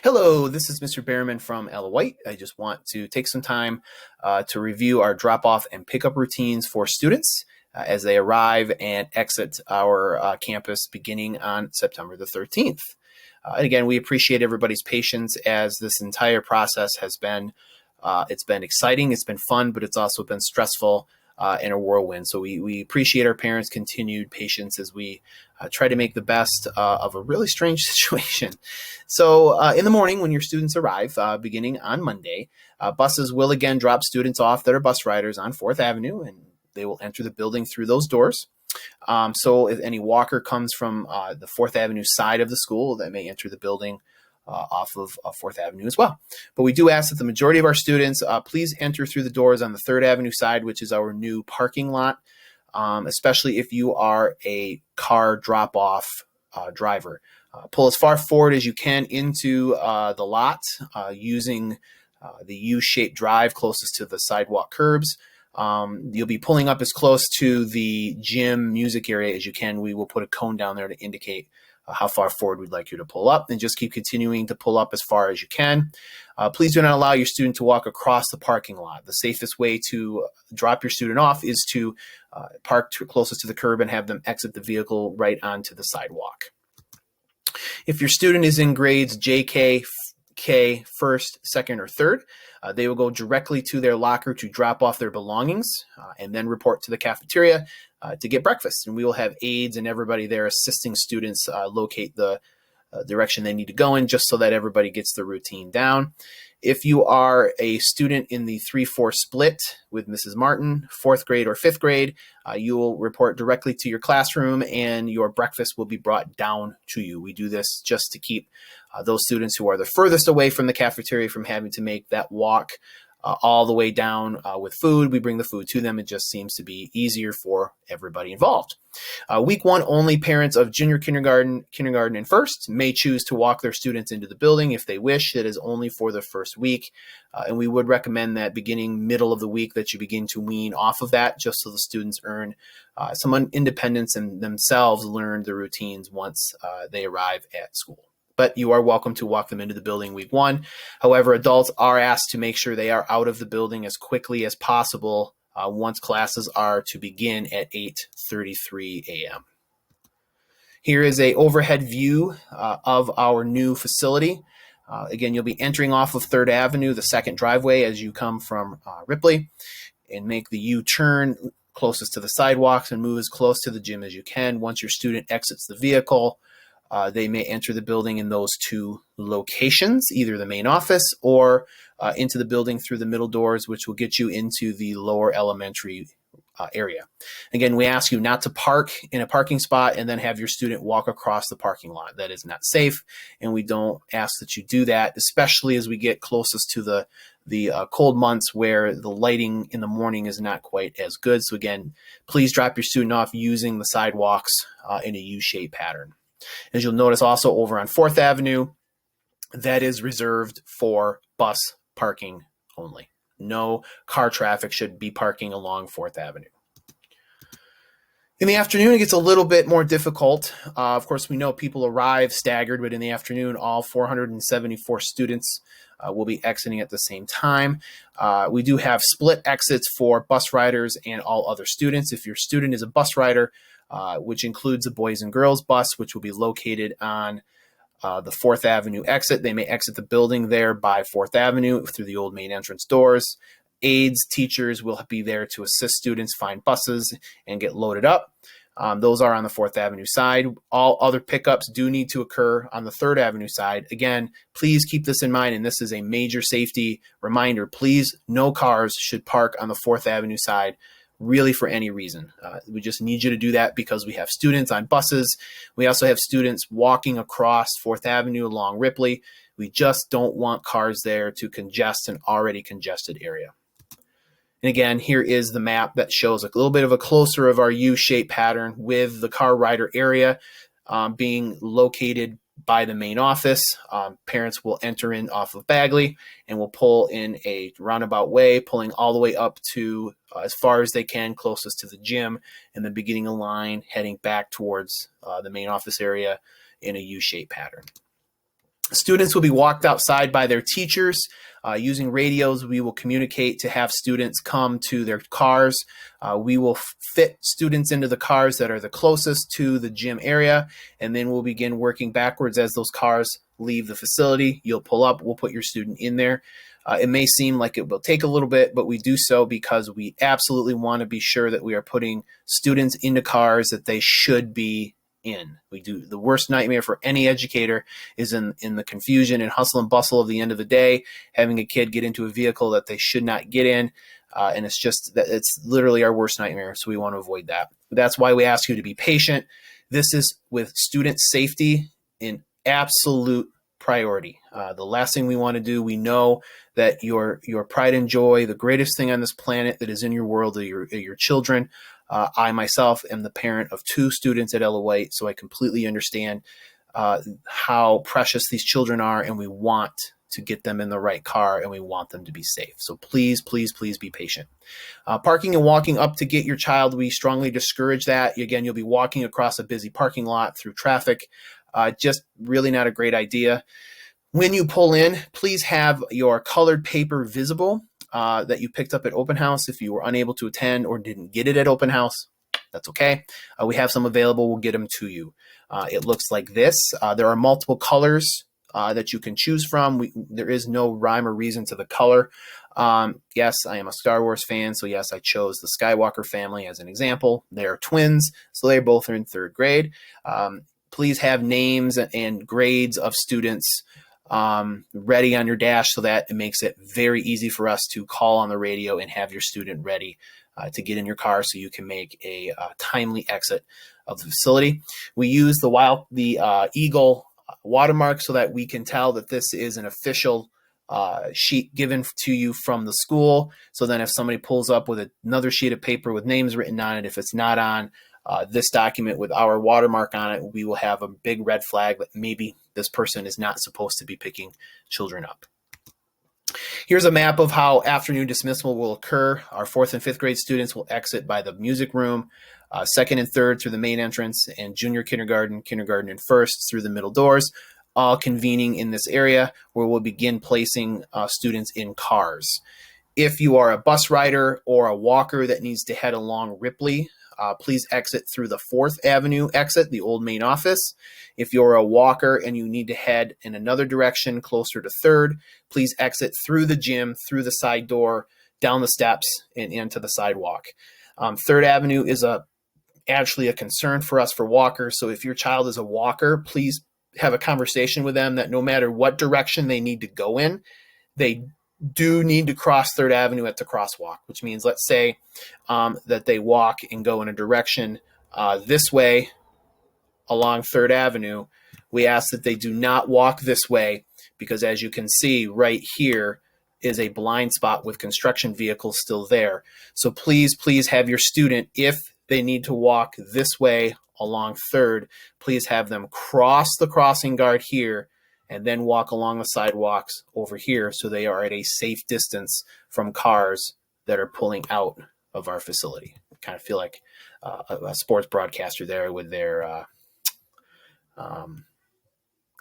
Hello, this is Mr. Behrman from Ella White. I just want to take some time to review our drop-off and pickup routines for students as they arrive and exit our campus beginning on September the 13th. And again, we appreciate everybody's patience as this entire process has been, it's been exciting, it's been fun, but it's also been stressful and a whirlwind. So we appreciate our parents' continued patience as we try to make the best of a really strange situation. So in the morning when your students arrive, beginning on Monday, buses will again drop students off that are bus riders on 4th Avenue, and they will enter the building through those doors. So if any walker comes from the 4th Avenue side of the school, that may enter the building off of 4th Avenue as well. But we do ask that the majority of our students please enter through the doors on the 3rd Avenue side, which is our new parking lot, especially if you are a car drop-off driver. Pull as far forward as you can into the lot using the U-shaped drive closest to the sidewalk curbs. You'll be pulling up as close to the gym music area as you can. We will put a cone down there to indicate how far forward we'd like you to pull up, and just keep continuing to pull up as far as you can. Please do not allow your student to walk across the parking lot. The safest way to drop your student off is to park closest to the curb and have them exit the vehicle right onto the sidewalk. If your student is in grades JK, K, first, second, or third, they will go directly to their locker to drop off their belongings and then report to the cafeteria to get breakfast. And we will have aides and everybody there assisting students locate the direction they need to go in, just so that everybody gets the routine down. If you are a student in the 3-4 split with Mrs. Martin, 4th grade or 5th grade, you will report directly to your classroom and your breakfast will be brought down to you. We do this just to keep those students who are the furthest away from the cafeteria from having to make that walk all the way down with food. We bring the food to them. It just seems to be easier for everybody involved. Week 1 only, parents of junior kindergarten, and first may choose to walk their students into the building if they wish. It is only for the first week, and we would recommend that beginning middle of the week that you begin to wean off of that, just so the students earn some independence and themselves learn the routines once they arrive at school. But you are welcome to walk them into the building week 1. However, adults are asked to make sure they are out of the building as quickly as possible once classes are to begin at 8:33 a.m. Here is an overhead view of our new facility. Again, you'll be entering off of 3rd Avenue, the second driveway as you come from Ripley, and make the U-turn closest to the sidewalks and move as close to the gym as you can. Once your student exits the vehicle, they may enter the building in those 2 locations, either the main office or into the building through the middle doors, which will get you into the lower elementary area. Again, we ask you not to park in a parking spot and then have your student walk across the parking lot. That is not safe, and we don't ask that you do that, especially as we get closest to the cold months where the lighting in the morning is not quite as good. So again, please drop your student off using the sidewalks in a U-shaped pattern. As you'll notice also over on 4th Avenue, that is reserved for bus parking only. No car traffic should be parking along 4th Avenue. In the afternoon, it gets a little bit more difficult. Of course, we know people arrive staggered, but in the afternoon, all 474 students will be exiting at the same time. We do have split exits for bus riders and all other students. If your student is a bus rider, which includes a boys and girls bus, which will be located on the 4th Avenue exit. They may exit the building there by 4th Avenue through the old main entrance doors. Aides, teachers will be there to assist students find buses and get loaded up. Those are on the 4th Avenue side. All other pickups do need to occur on the 3rd Avenue side. Again, please keep this in mind, and this is a major safety reminder. Please, no cars should park on the 4th Avenue side really for any reason. We just need you to do that because we have students on buses. We also have students walking across 4th Avenue along Ripley. We just don't want cars there to congest an already congested area. And again, here is the map that shows a little bit of a closer of our U-shaped pattern with the car rider area being located by the main office. Parents will enter in off of Bagley and will pull in a roundabout way, pulling all the way up to as far as they can, closest to the gym, and then beginning a line heading back towards the main office area in a U-shaped pattern. Students will be walked outside by their teachers. Using radios, we will communicate to have students come to their cars. We will fit students into the cars that are the closest to the gym area, and then we'll begin working backwards as those cars leave the facility. You'll pull up, we'll put your student in there. It may seem like it will take a little bit, but we do so because we absolutely want to be sure that we are putting students into cars that they should be in. We do. The worst nightmare for any educator is in the confusion and hustle and bustle of the end of the day, having a kid get into a vehicle that they should not get in. And it's literally our worst nightmare. So we want to avoid that. That's why we ask you to be patient. This is with student safety in absolute priority. The last thing we want to do, we know that your pride and joy, the greatest thing on this planet that is in your world, are your children. I myself am the parent of 2 students at Ella White, so I completely understand how precious these children are, and we want to get them in the right car, and we want them to be safe. So please, please, please be patient. Parking and walking up to get your child, we strongly discourage that. Again, you'll be walking across a busy parking lot through traffic. Just really not a great idea. When you pull in, please have your colored paper visible that you picked up at open house. If you were unable to attend or didn't get it at open house, that's okay. We have some available. We'll get them to you. It looks like this. There are multiple colors that you can choose from. There is no rhyme or reason to the color. Yes, I am a Star Wars fan, so yes, I chose the Skywalker family as an example. They're twins, so they both are in 3rd grade. Please have names and grades of students ready on your dash so that it makes it very easy for us to call on the radio and have your student ready to get in your car so you can make a timely exit of the facility. We use the Eagle watermark so that we can tell that this is an official sheet given to you from the school. So then if somebody pulls up with another sheet of paper with names written on it, if it's not on this document with our watermark on it, we will have a big red flag that maybe this person is not supposed to be picking children up. Here's a map of how afternoon dismissal will occur. Our 4th and 5th grade students will exit by the music room, 2nd and 3rd through the main entrance, and junior kindergarten, kindergarten and 1st through the middle doors, all convening in this area where we'll begin placing students in cars. If you are a bus rider or a walker that needs to head along Ripley, please exit through the 4th Avenue exit, the old main office. If you're a walker and you need to head in another direction closer to 3rd, please exit through the gym, through the side door, down the steps, and into the sidewalk. 3rd Avenue is actually a concern for us for walkers. So if your child is a walker, please have a conversation with them that no matter what direction they need to go in, they do need to cross 3rd Avenue at the crosswalk, which means let's say that they walk and go in a direction this way along 3rd Avenue. We ask that they do not walk this way because as you can see right here is a blind spot with construction vehicles still there. So please, please have your student, if they need to walk this way along 3rd, please have them cross the crossing guard here and then walk along the sidewalks over here so they are at a safe distance from cars that are pulling out of our facility. I kind of feel like a sports broadcaster there with their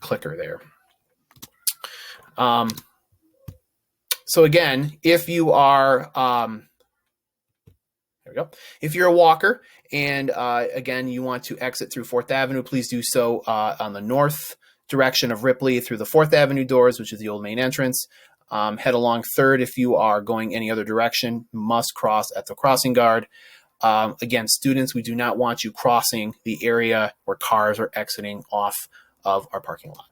clicker there. So again, if you are, there we go. If you're a walker and again, you want to exit through 4th Avenue, please do so on the north direction of Ripley through the 4th Avenue doors, which is the old main entrance. Head along 3rd. If you are going any other direction, must cross at the crossing guard. Again, students, we do not want you crossing the area where cars are exiting off of our parking lot.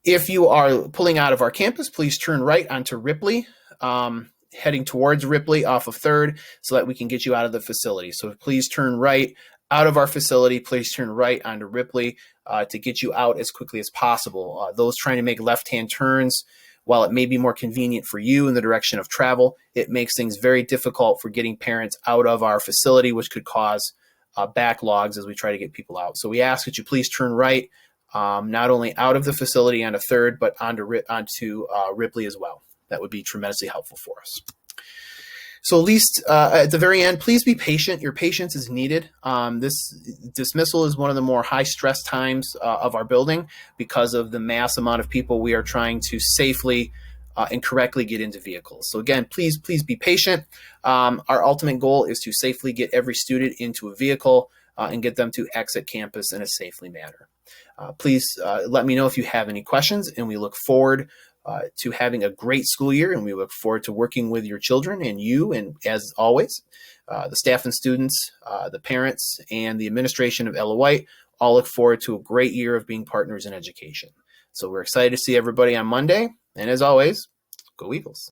If you are pulling out of our campus, please turn right onto Ripley, heading towards Ripley off of 3rd so that we can get you out of the facility. So please turn right out of our facility. Please turn right onto Ripley to get you out as quickly as possible. Those trying to make left-hand turns, while it may be more convenient for you in the direction of travel, it makes things very difficult for getting parents out of our facility, which could cause backlogs as we try to get people out. So we ask that you please turn right, not only out of the facility onto 3rd, but onto Ripley as well. That would be tremendously helpful for us. So at least at the very end, please be patient. Your patience is needed. This dismissal is one of the more high stress times of our building because of the mass amount of people we are trying to safely and correctly get into vehicles. So again, please be patient. Our ultimate goal is to safely get every student into a vehicle and get them to exit campus in a safely manner. Please let me know if you have any questions, and we look forward to having a great school year, and we look forward to working with your children and you, and as always, the staff and students, the parents, and the administration of Ella White all look forward to a great year of being partners in education. So we're excited to see everybody on Monday, and as always, go Eagles.